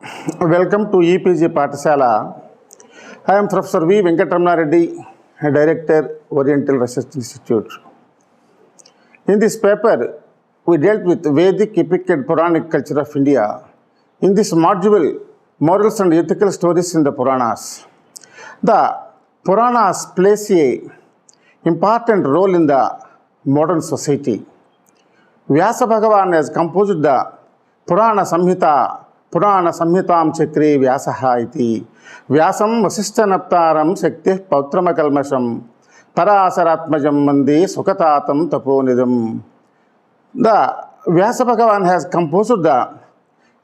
Welcome to EPG Pathasala. I am Professor Venkata, Reddy, Director, Oriental Research Institute. In this paper, we dealt with Vedic, Epic and Puranic culture of India. In this module, morals and ethical stories in the Puranas. The Puranas plays a important role in the modern society. Vyasa Bhagavan has composed the Purana Samhitam Chakri Vyasaha iti. Vyasam Vasishtanaptaram Shaktih Pautramakalmasham Parasaratmajam Mandi Sukatatam Taponidam. The Vyasa Bhagavan has composed the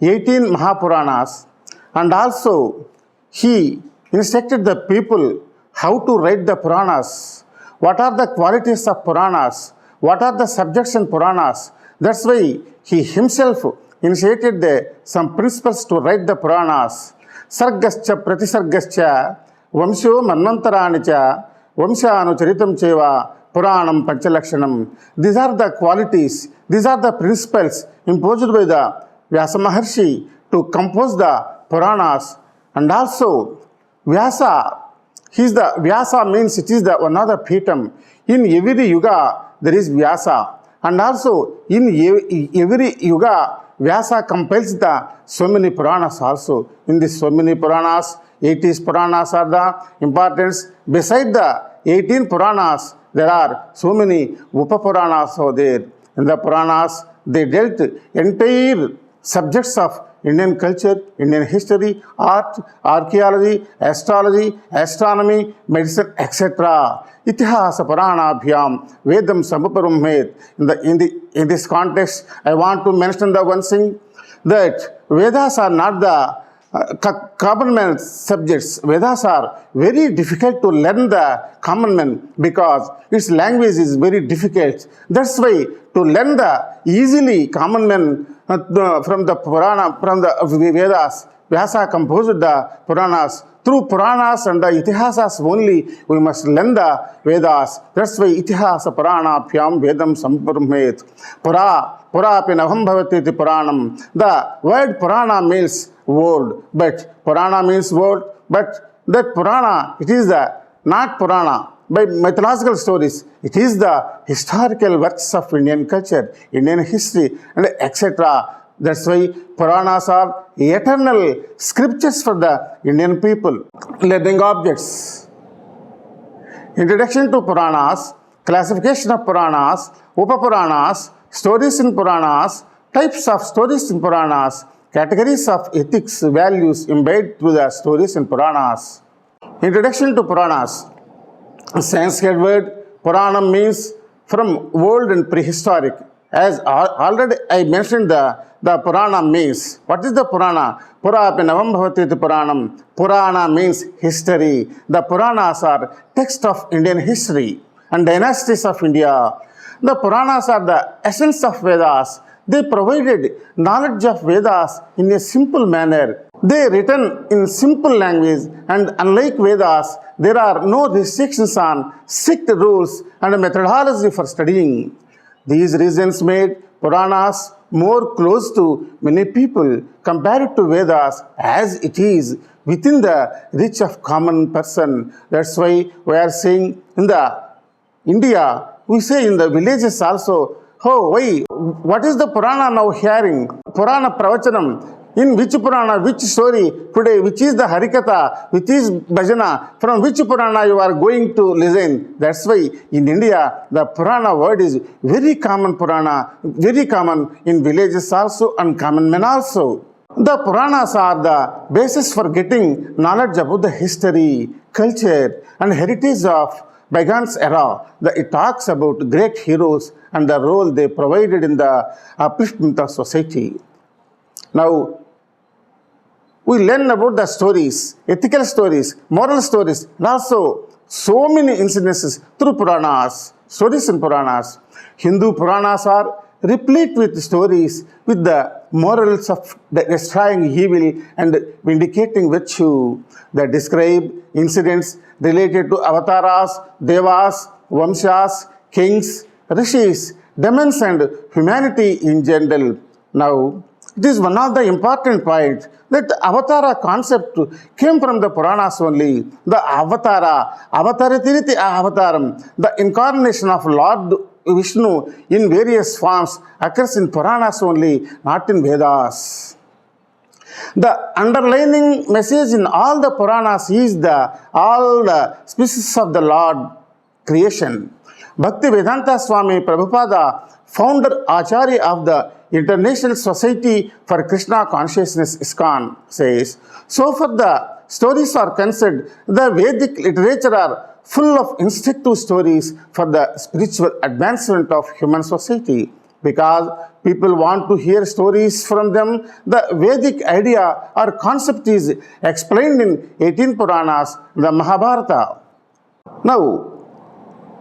18 Mahapuranas, and also he instructed the people how to write the Puranas. What are the qualities of Puranas? What are the subjects in Puranas? That's why he himself initiated some principles to write the Puranas. Sargascha Pratisargascha Vamsho Manvantaranicha Vamshanu Charitam Cheva Puranam Panchalakshanam. These are the qualities, these are the principles imposed by the Vyasa Maharshi to compose the Puranas. And also Vyasa means it is the one of the Pitam. In every yuga there is Vyasa, and also in every yuga Vyasa compiles the so many Puranas also. In this so many Puranas, 80 Puranas are the importance. Beside the 18 Puranas, there are so many Upa-Puranas over there. In the Puranas, they dealt entire subjects of Indian culture, Indian history, art, archaeology, astrology, astronomy, medicine, etc. Itihasa Purana Abhyam Vedam Samuparumhet. In this context, I want to mention the one thing that Vedas are not the common man subjects. Vedas are very difficult to learn the common man because its language is very difficult. That's why to learn the easily common man from the Purana, from the Vedas, Vyasa composed the Puranas. Through Puranas and the Itihasas only, we must learn the Vedas. That's why Itihasa Purana Pyam Vedam Sampurmet. Pura Pinavam Bhavati Puranam. The word Purana means world, but Purana means world, but that Purana, it is the not Purana. By mythological stories, it is the historical works of Indian culture, Indian history, and etc. That's why Puranas are eternal scriptures for the Indian people. Learning objects. Introduction to Puranas, classification of Puranas, Upa-Puranas, stories in Puranas, types of stories in Puranas, categories of ethics, values imbibed through the stories in Puranas. Introduction to Puranas. Sanskrit word Purana means from old and prehistoric. As already I mentioned, the Purana means. What is the Purana? Pura Pinavam Bhavati Puranam. Purana means history. The Puranas are text of Indian history and dynasties of India. The Puranas are the essence of Vedas. They provided knowledge of Vedas in a simple manner. They are written in simple language, and unlike Vedas, there are no restrictions on strict rules and methodology for studying. These reasons made Puranas more close to many people compared to Vedas as it is within the reach of common person. That's why we are saying in the India, we say in the villages also, oh, why? What is the Purana now hearing? Purana Pravachanam. In which Purana, which story today, which is the Harikatha, which is Bhajana, from which Purana you are going to listen. That's why in India, the Purana word is very common Purana, very common in villages also and common men also. The Puranas are the basis for getting knowledge about the history, culture and heritage of bygone era. It talks about great heroes and the role they provided in the upliftment of society. Now, we learn about the stories, ethical stories, moral stories, and also so many incidences through Puranas, stories in Puranas. Hindu Puranas are replete with stories with the morals of destroying evil and vindicating virtue. They describe incidents related to avatars, devas, vamshas, kings, rishis, demons and humanity in general. Now, It is one of the important points that avatara concept came from the Puranas only. The avataritiri avataram, the incarnation of Lord Vishnu in various forms occurs in Puranas only, not in Vedas. The underlining message in all the Puranas is all the species of the Lord creation. Bhakti Vedanta Swami Prabhupada, founder Acharya of the International Society for Krishna Consciousness ISKCON, says, so far the stories are concerned, the Vedic literature are full of instructive stories for the spiritual advancement of human society. Because people want to hear stories from them, the Vedic idea or concept is explained in 18 Puranas, the Mahabharata. Now,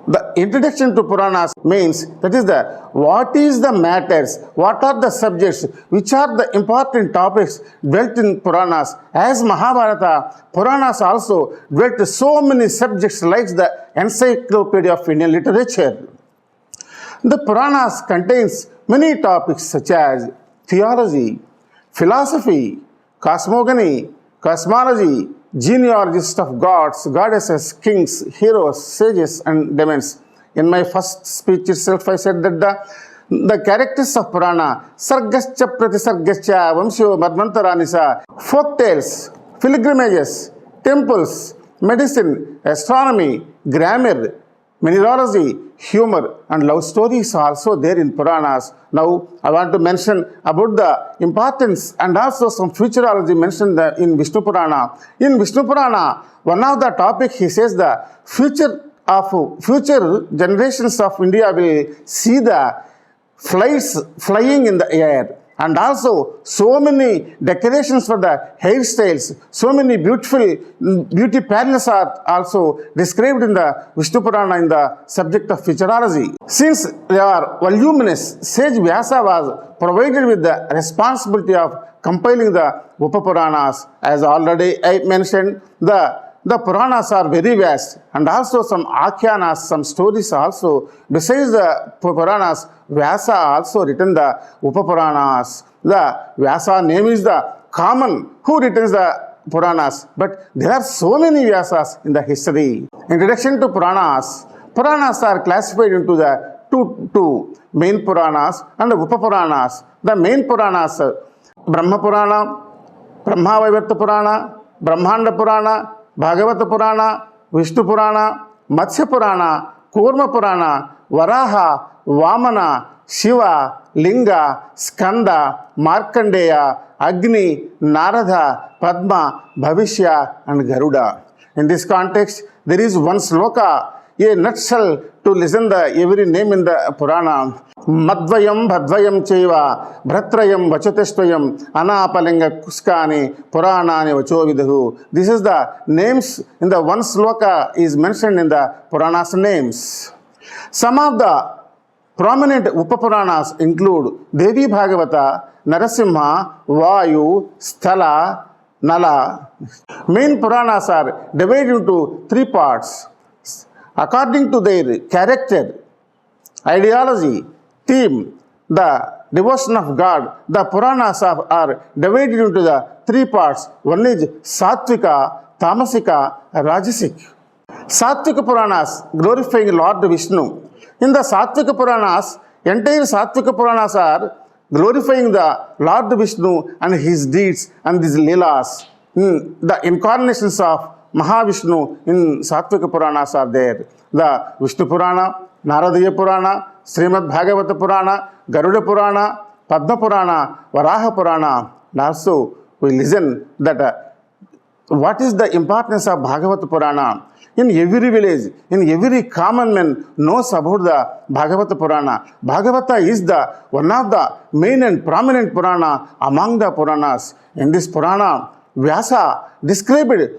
the introduction to Puranas means, that is what is the matters, what are the subjects, which are the important topics dwelt in Puranas. As Mahabharata, Puranas also dwelt so many subjects like the Encyclopedia of Indian Literature. The Puranas contains many topics such as theology, philosophy, cosmogony, cosmology, genealogies of gods, goddesses, kings, heroes, sages, and demons. In my first speech itself, I said that the characters of Purana, Sargascha Pratisargascha, Vamsho Madmantaranisa, folk tales, pilgrimages, temples, medicine, astronomy, grammar, mineralogy, humor, and love stories are also there in Puranas. Now, I want to mention about the importance and also some futurology mentioned in Vishnu Purana. In Vishnu Purana, one of the topic he says the future generations of India will see the flies flying in the air. And also, so many decorations for the hairstyles, so many beauty parlors are also described in the Vishnu Purana in the subject of futurology. Since they are voluminous, sage Vyasa was provided with the responsibility of compiling the Upapuranas. As already I mentioned, the Puranas are very vast, and also some Akhyanas, some stories also. Besides the Puranas, Vyasa also written the Upapuranas. The Vyasa name is the common who written the Puranas, but there are so many Vyasas in the history. Introduction to Puranas. Puranas are classified into the two main Puranas and the Upapuranas. The main Puranas are Brahma Purana, Brahma-Vaivarta Purana, Brahmanda Purana, Bhagavata Purana, Vishnu Purana, Matsya Purana, Kurma Purana, Varaha, Vamana, Shiva, Linga, Skanda, Markandeya, Agni, Narada, Padma, Bhavishya, and Garuda. In this context, there is one sloka, a nutshell to listen the every name in the Purana. Madvayam Bhadvayam Cheva, Bhratrayam Vachatestvayam, Anapalinga Kuskani, Puranani Vachovidahu. This is the names in the one sloka is mentioned in the Puranas names. Some of the prominent Upapuranas include Devi Bhagavata, Narasimha, Vayu, Sthala, Nala. Main Puranas are divided into three parts according to their character, ideology, theme, the devotion of God. The Puranas are divided into the three parts. One is Sattvika, Tamasika, Rajasic. Sattvika Puranas glorifying Lord Vishnu. In the Sattvika Puranas, entire Sattvika Puranas are glorifying the Lord Vishnu and his deeds and his leelas. The incarnations of Mahavishnu in Sattvika Puranas are there. The Vishnu Purana, Naradiya Purana, Srimad Bhagavata Purana, Garuda Purana, Padma Purana, Varaha Purana. And also, we listen that what is the importance of Bhagavata Purana. In every village, in every common man knows about the Bhagavata Purana. Bhagavata is the one of the main and prominent Purana among the Puranas. In this Purana, Vyasa described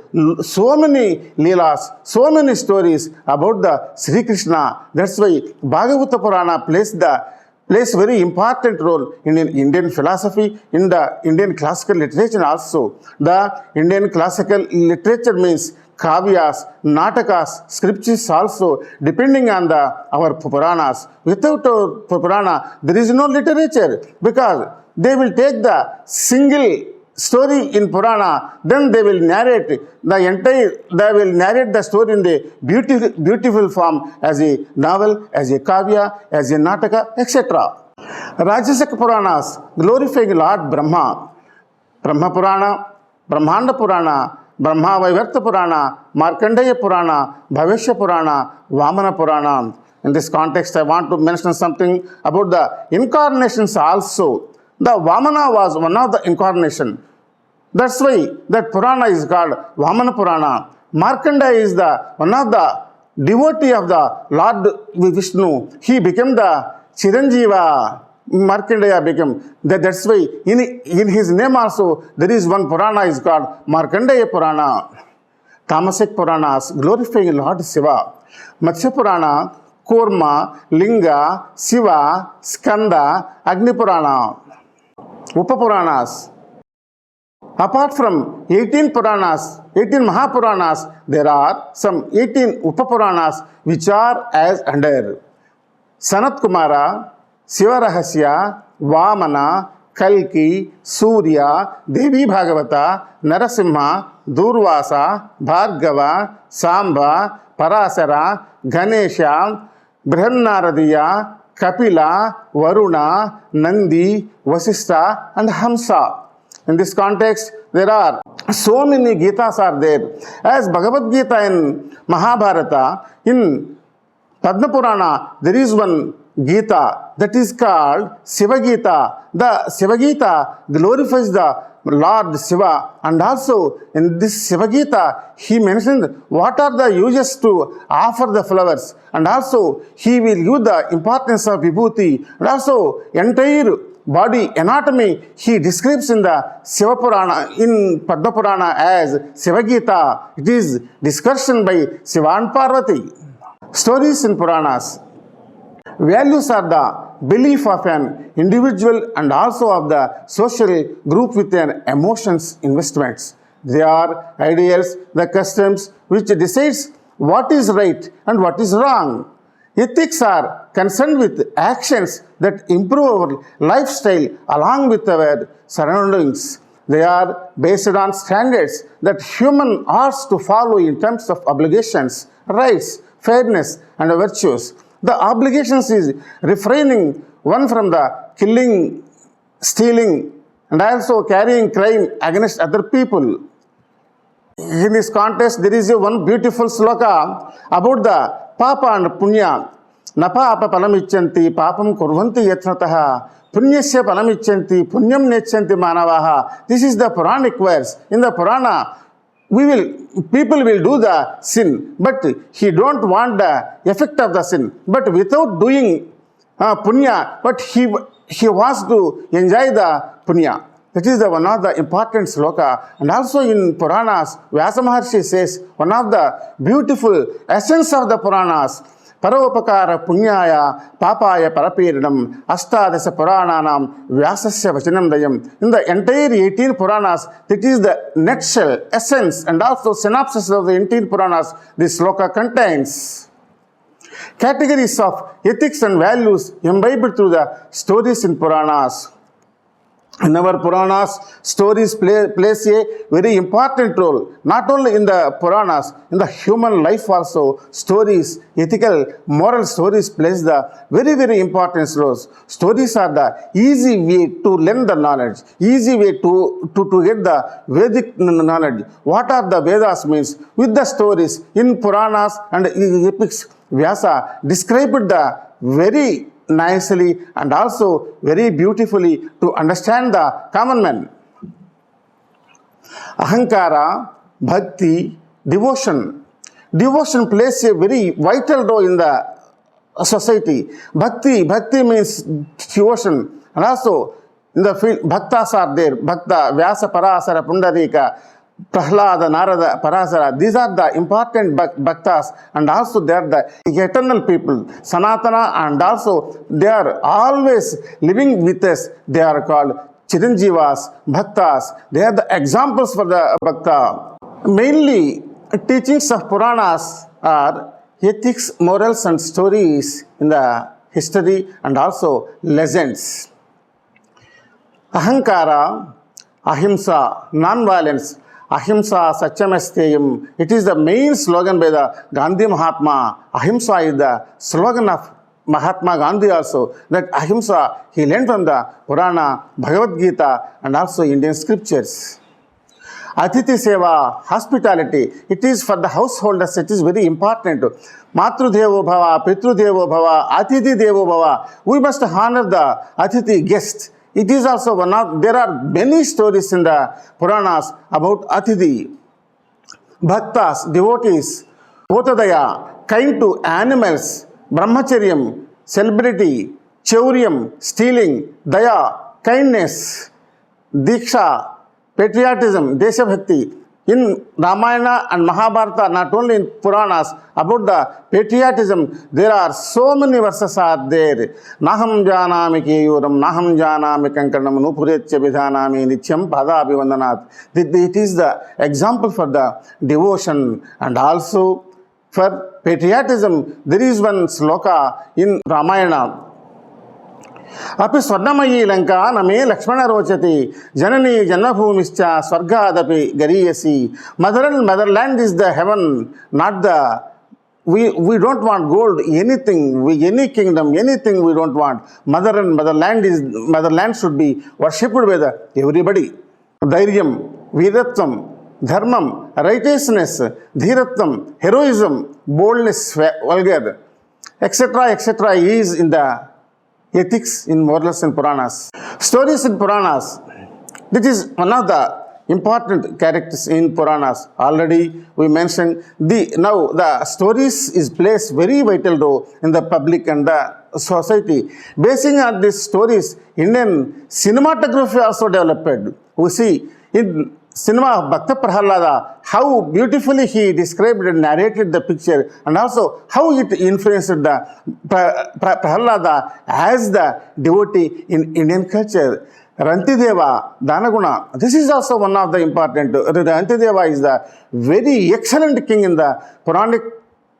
so many leelas, so many stories about the Sri Krishna. That's why Bhagavata Purana plays very important role in Indian philosophy, in the Indian classical literature also. The Indian classical literature means kavyas, natakas, scriptures also, depending on our Puranas. Without our Purana, there is no literature, because they will take the single story in Purana, then they will narrate the story in the beautiful form as a novel, as a kavya, as a nataka, etc. Rajasic Puranas glorifying Lord Brahma, Brahma Purana, Brahmanda Purana, Brahma Vaivarta Purana, Markandeya Purana, Bhavishya Purana, Vamana Purana. In this context, I want to mention something about the incarnations also. The Vamana was one of the incarnation. That's why that Purana is called Vamana Purana. Markandeya is one of the devotee of the Lord Vishnu. He became the Chiranjiva. Markandeya became. That's why in his name also there is one Purana is called Markandeya Purana. Tamasic Puranas glorifying Lord Shiva. Matsya Purana, Kurma, Linga, Shiva, Skanda, Agni Purana. Upapuranas. Apart from 18 Puranas, 18 Mahapuranas, there are some 18 Upapuranas which are as under Sanat Kumara, Shiva Rahasya, Vamana, Kalki, Surya, Devi Bhagavata, Narasimha, Durvasa, Bhargava, Samba, Parasara, Ganesha, Brahmanaradiya, Kapila, Varuna, Nandi, Vasistha and Hamsa. In this context, there are so many Gitas are there. As Bhagavad Gita in Mahabharata, in Padma Purana, there is one Gita that is called Shiva Gita. The Shiva Gita glorifies the Lord Shiva, and also in this Shiva Gita, he mentioned what are the uses to offer the flowers, and also he will give the importance of vibhuti, and also entire body anatomy he describes in the Shiva Purana, in Padma Purana as Shiva Gita. It is discussion by Shiva and Parvati. Stories in Puranas. Values are the belief of an individual and also of the social group with their emotions investments. They are ideals, the customs which decides what is right and what is wrong. Ethics are concerned with actions that improve our lifestyle along with our surroundings. They are based on standards that human ought to follow in terms of obligations, rights, fairness and virtues. The obligations is refraining one from the killing, stealing and also carrying crime against other people. In this context, there is one beautiful sloka about the Papa and Punya. Na papa palamichanti papam kurvanti yatnataha punyasya palamichanti punyam nechanti manavaha. This is the Puranic verse. In the Purana, people will do the sin, but he don't want the effect of the sin. But without doing punya, but he wants to enjoy the punya. That is one of the important sloka. And also in Puranas, Vyasa Maharshi says, one of the beautiful essence of the Puranas, Paropakara Punyaya, Papaya Parapirinam, Astadasa Purananam, Vyasasya Vachanam Dayam. In the entire 18 Puranas, that is the nutshell, essence, and also synopsis of the 18 Puranas this sloka contains. Categories of ethics and values imbibed through the stories in Puranas. In our Puranas, stories plays a very important role, not only in the Puranas, in the human life also. Stories, ethical, moral stories plays the very, very important roles. Stories are the easy way to learn the knowledge, easy way to get the Vedic knowledge. What are the Vedas means? With the stories in Puranas and epics, Vyasa described the very nicely and also very beautifully to understand the common man. Ahankara, bhakti, devotion. Devotion plays a very vital role in the society. Bhakti means devotion, and also in the field, bhaktas are there. Bhakta, Vyasa, Parasara, Pundarika, Prahlada, Narada, Parasara, these are the important bhaktas, and also they are the eternal people, Sanatana, and also they are always living with us. They are called Chiranjivas, Bhaktas. They are the examples for the Bhakta. Mainly, teachings of Puranas are ethics, morals and stories in the history and also legends. Ahankara, Ahimsa, non-violence, Ahimsa Satyamasteyam. It is the main slogan by the Gandhi Mahatma. Ahimsa is the slogan of Mahatma Gandhi also. That Ahimsa he learned from the Purana, Bhagavad Gita and also Indian scriptures. Atiti Seva, hospitality, it is for the householders, it is very important. Matru Devo Bhava, Pitru Devo Bhava, Atiti Devo Bhava. We must honor the Atiti guest. It is also one of, there are many stories in the Puranas about Atiti. Bhaktas, devotees, Potadaya, kind to animals, Brahmacharyam, celebrity, Chauryam, stealing, Daya, kindness, Diksha, patriotism, Deshabhakti. In Ramayana and Mahabharata, not only in Puranas, about the patriotism, there are so many verses are there. Naham janami keyuram, naham janami kankanam, nupuretya vidhanami nityam pada abhivandanat. It is the example for the devotion and also for patriotism. There is one sloka in Ramayana. अपि स्वर्णमयी लंका न मे लक्ष्मण रोचति जननी जन्मभूमिश्च स्वर्गादपि गरीयसी. Motherland is the heaven, not the we don't want gold, anything, any kingdom, anything we don't want. Motherland should be worshipped by the everybody. Dhairyam, Veeratvam, Dharmam, righteousness, Dhiratam, heroism, boldness, vulgar, etc. is in the ethics in morals and Puranas. Stories in Puranas. This is one of the important characters in Puranas. Already we mentioned now the stories is plays very vital role in the public and the society. Basing on these stories, Indian cinematography also developed. We see in cinema of Bhakta Prahalada, how beautifully he described and narrated the picture, and also how it influenced the Prahalada as the devotee in Indian culture. Rantideva, Danaguna, this is also one of the important. Rantideva is the very excellent king in the Puranic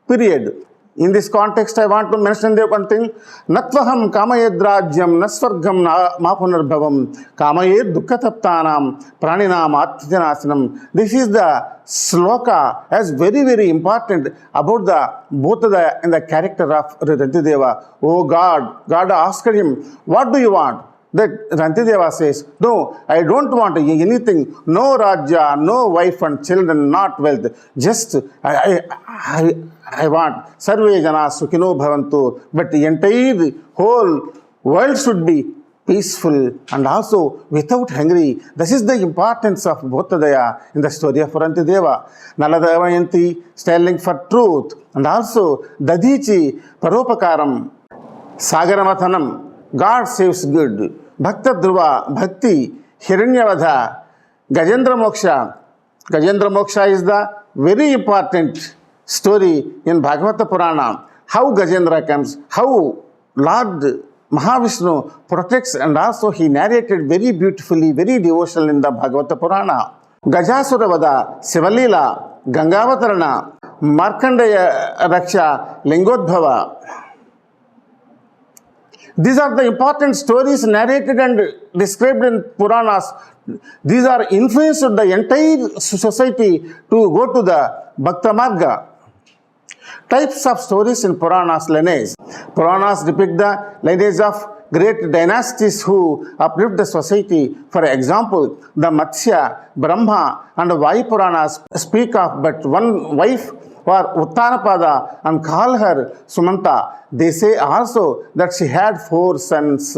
period. In this context, I want to mention one thing. Natvaham kamayed rajyam nasvargam mapunarbhavam kamayed dukkataptanam praninam atitanasanam. This is the sloka as very important about the both the in the character of Rantideva. Oh God asked him, what do you want? That Rantideva says, no, I don't want anything, no Rajya, no wife and children, not wealth, just I want Sarve Jana Sukhino Bhavantu, but the entire whole world should be peaceful and also without hungry. This is the importance of Bhottadaya in the story of Rantideva. Naladavayanti, standing for truth, and also Dadichi, Paropakaram, Sagaramathanam, God saves good. Bhakta Dhruva, Bhakti, Hiranyavadha, Gajendra Moksha. Gajendra Moksha is the very important story in Bhagavata Purana. How Gajendra comes, how Lord Mahavishnu protects, and also he narrated very beautifully, very devotional in the Bhagavata Purana. Gajasuravada, Sivalila, Gangavatarana, Markandeya Raksha, Lingodbhava. These are the important stories narrated and described in Puranas. These are influenced the entire society to go to the Bhakta Marga. Types of stories in Puranas lineage. Puranas depict the lineage of great dynasties who uplift the society. For example, the Matsya, Brahma and Vayu Puranas speak of but one wife or Uttanapada and call her Sumanta. They say also that she had 4 sons,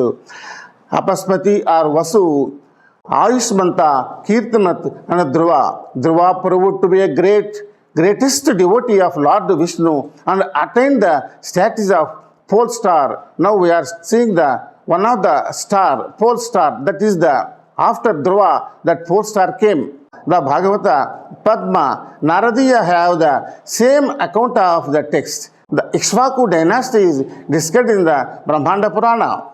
Apaspati or Vasu, Ayushmanta, Kirtamat and Dhruva. Dhruva proved to be a greatest devotee of Lord Vishnu and attained the status of pole star. Now we are seeing the one of the pole star, that is the after Dhruva that pole star came. The Bhagavata, Padma, Naradiya have the same account of the text. The Ikshvaku dynasty is described in the Brahmanda Purana.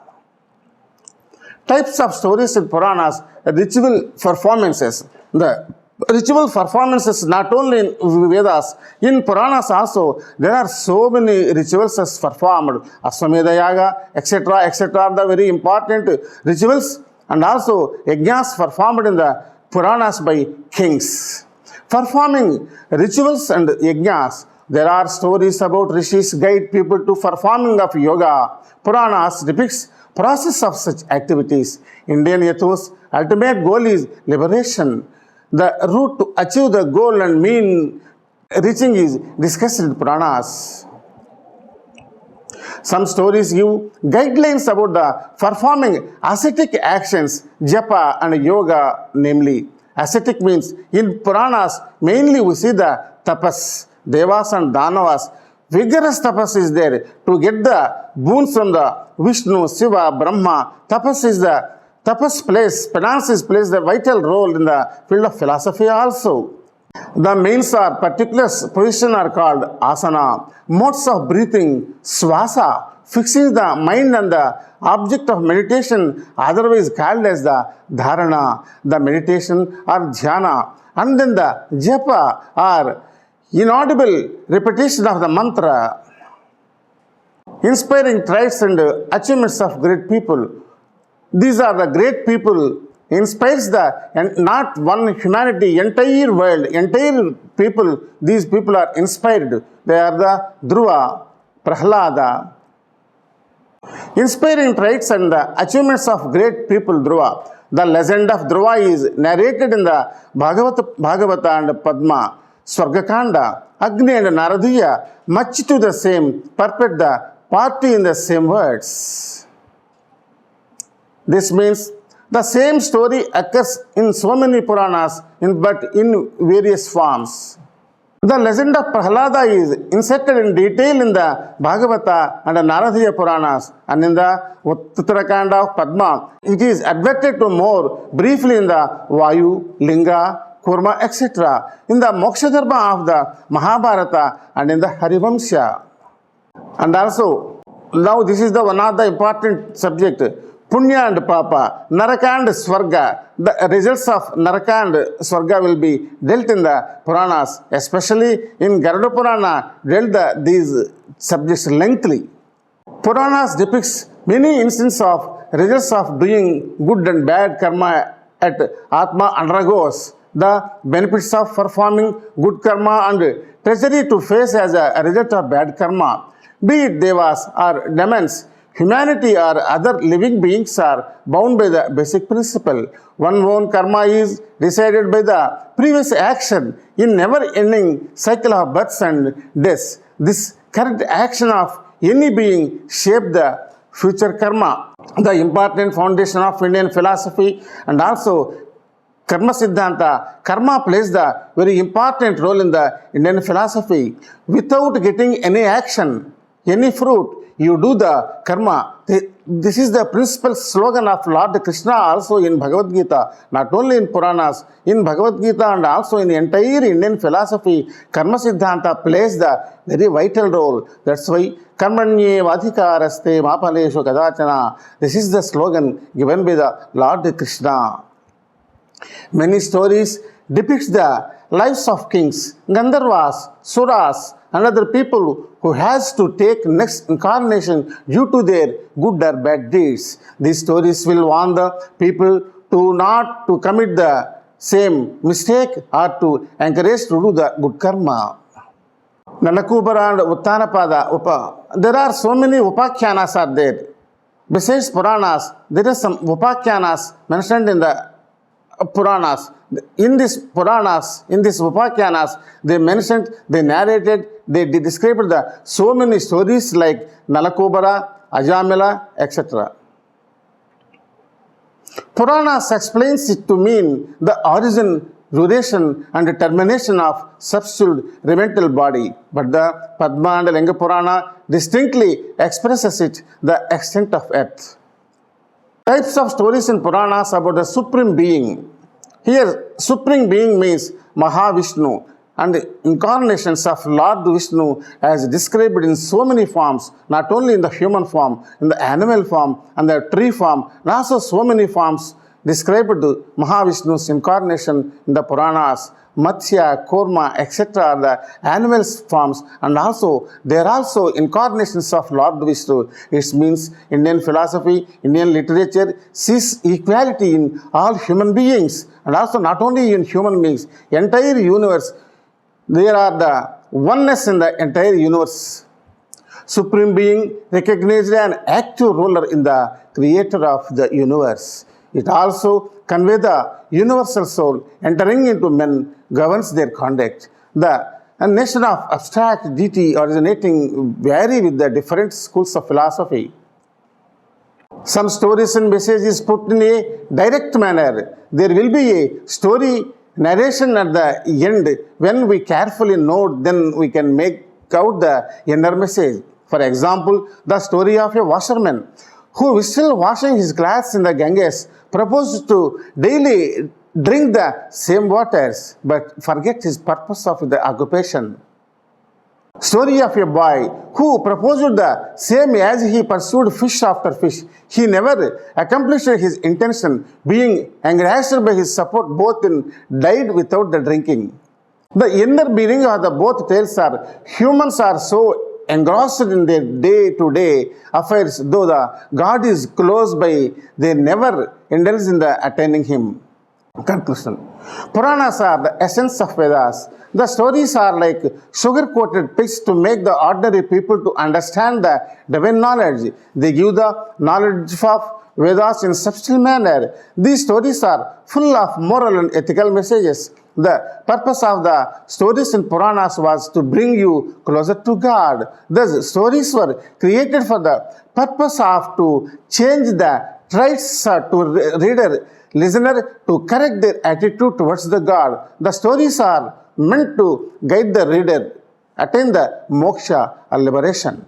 Types of stories in Puranas, ritual performances. The ritual performances not only in Vedas, in Puranas also, there are so many rituals performed. Aswamedha Yaga, etc. are the very important rituals and also yajnas performed in the Puranas by kings. Performing rituals and yajnas, there are stories about rishis guide people to performing of yoga. Puranas depicts process of such activities. Indian ethos' ultimate goal is liberation. The route to achieve the goal and mean reaching is discussed in Puranas. Some stories give guidelines about the performing ascetic actions, japa and yoga, namely. Ascetic means in Puranas, mainly we see the tapas, devas and danavas. Vigorous tapas is there to get the boons from the Vishnu, Shiva, Brahma. Tapas plays, penance is plays the vital role in the field of philosophy also. The means or particular position are called asana. Modes of breathing, swasa, fixing the mind on the object of meditation, otherwise called as the dharana, the meditation or dhyana. And then the japa or inaudible repetition of the mantra. Inspiring traits and achievements of great people. These are the great people inspires and not one humanity, entire world, entire people. These people are inspired. They are the Dhruva, Prahlada. Inspiring traits and achievements of great people, Dhruva. The legend of Dhruva is narrated in the Bhagavata and Padma, Swargakanda, Agni and Naradiya, much to the same purport, the party in the same words. This means the same story occurs in so many Puranas, but in various forms. The legend of Prahlada is inserted in detail in the Bhagavata and the Naradiya Puranas, and in the Uttarakanda of Padma, it is adverted to more briefly in the Vayu, Linga, Kurma, etc., in the Moksha Dharma of the Mahabharata and in the Harivamsha. And also, now this is the one of the important subject. Punya and Papa, Naraka and Swarga. The results of Naraka and Swarga will be dealt in the Puranas, especially in Garuda Purana, dealt these subjects lengthily. Puranas depicts many instances of results of doing good and bad karma at Atma undergoes. The benefits of performing good karma and treachery to face as a result of bad karma. Be it devas or demons, humanity or other living beings are bound by the basic principle. One's own karma is decided by the previous action in never-ending cycle of births and deaths. This current action of any being shapes the future karma. The important foundation of Indian philosophy and also Karma Siddhanta, karma plays the very important role in the Indian philosophy. Without getting any action, any fruit, you do the karma. This is the principal slogan of Lord Krishna also in Bhagavad Gita, not only in Puranas, in Bhagavad Gita and also in the entire Indian philosophy, Karma Siddhanta plays the very vital role. That's why Karmanye Vadhikaraste Mapaleshu Kadachana. This is the slogan given by the Lord Krishna. Many stories depict the lives of kings, Gandharvas, Suras, and other people who has to take next incarnation due to their good or bad deeds. These stories will warn the people to not to commit the same mistake or to encourage to do the good karma. Nalakubara and Uttanapada, there are so many Upakhyanas are there. Besides Puranas, there are some Upakhyanas mentioned in the Puranas. In this Puranas, in this Upakhyanas, they mentioned, they narrated, they described the so many stories like Nalakubara, Ajamila, etc. Puranas explains it to mean the origin, duration and termination of substitute elemental body, but the Padma and Linga Purana distinctly expresses it, the extent of earth. Types of stories in Puranas about the Supreme Being. Here, Supreme Being means Mahavishnu and incarnations of Lord Vishnu as described in so many forms, not only in the human form, in the animal form and the tree form, and also so many forms described Mahavishnu's incarnation in the Puranas. Matsya, Kurma, etc. are the animal forms, and also they are also incarnations of Lord Vishnu. It means Indian philosophy, Indian literature sees equality in all human beings, and also not only in human beings, entire universe. There are the oneness in the entire universe. Supreme Being recognized an active ruler in the creator of the universe. It also conveys the universal soul entering into men governs their conduct. The nation of abstract deity originating vary with the different schools of philosophy. Some stories and messages put in a direct manner. There will be a story narration at the end. When we carefully note, then we can make out the inner message. For example, the story of a washerman who is still washing his clothes in the Ganges proposed to daily drink the same waters but forget his purpose of the occupation. Story of a boy who proposed the same as he pursued fish after fish. He never accomplished his intention, being engrossed by his support both in died without the drinking. The inner meaning of the both tales are humans are so engrossed in their day-to-day affairs, though the God is close by, they never indulge in the attaining him. Conclusion. Puranas are the essence of Vedas. The stories are like sugar-coated pigs to make the ordinary people to understand the divine knowledge. They give the knowledge of Vedas in subtle manner. These stories are full of moral and ethical messages. The purpose of the stories in Puranas was to bring you closer to God. Thus, stories were created for the purpose of to change the traits to reader, listener to correct their attitude towards the God. The stories are meant to guide the reader, attain the moksha or liberation.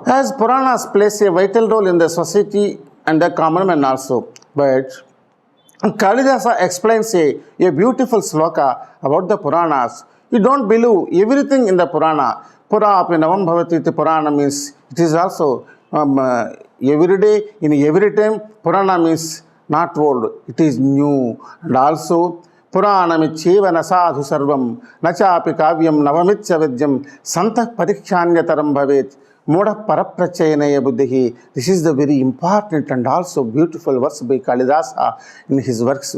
As Puranas plays a vital role in the society and the common man also, but Kalidasa explains a beautiful sloka about the Puranas. You don't believe everything in the Purana. Pura api navam bhavati iti Purana means it is also every day, in every time. Purana means not old, it is new. And also Puranamicheva nasadhu sarvam nachapi kavyam navamitya vidyam santah parikshanyataram bhavet moda paraprachayana buddhihi. This is the very important and also beautiful verse by Kalidasa in his works,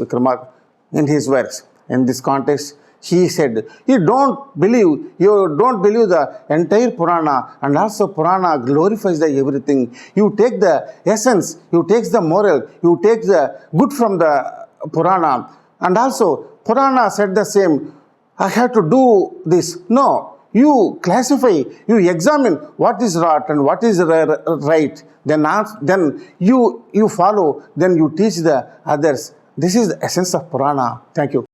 In this context, he said, you don't believe the entire Purana, and also Purana glorifies the everything. You take the essence, you take the moral, you take the good from the Purana. And also, Purana said the same, I have to do this. No, you classify, you examine what is right and what is right. Then you follow, then you teach the others. This is the essence of Purana. Thank you.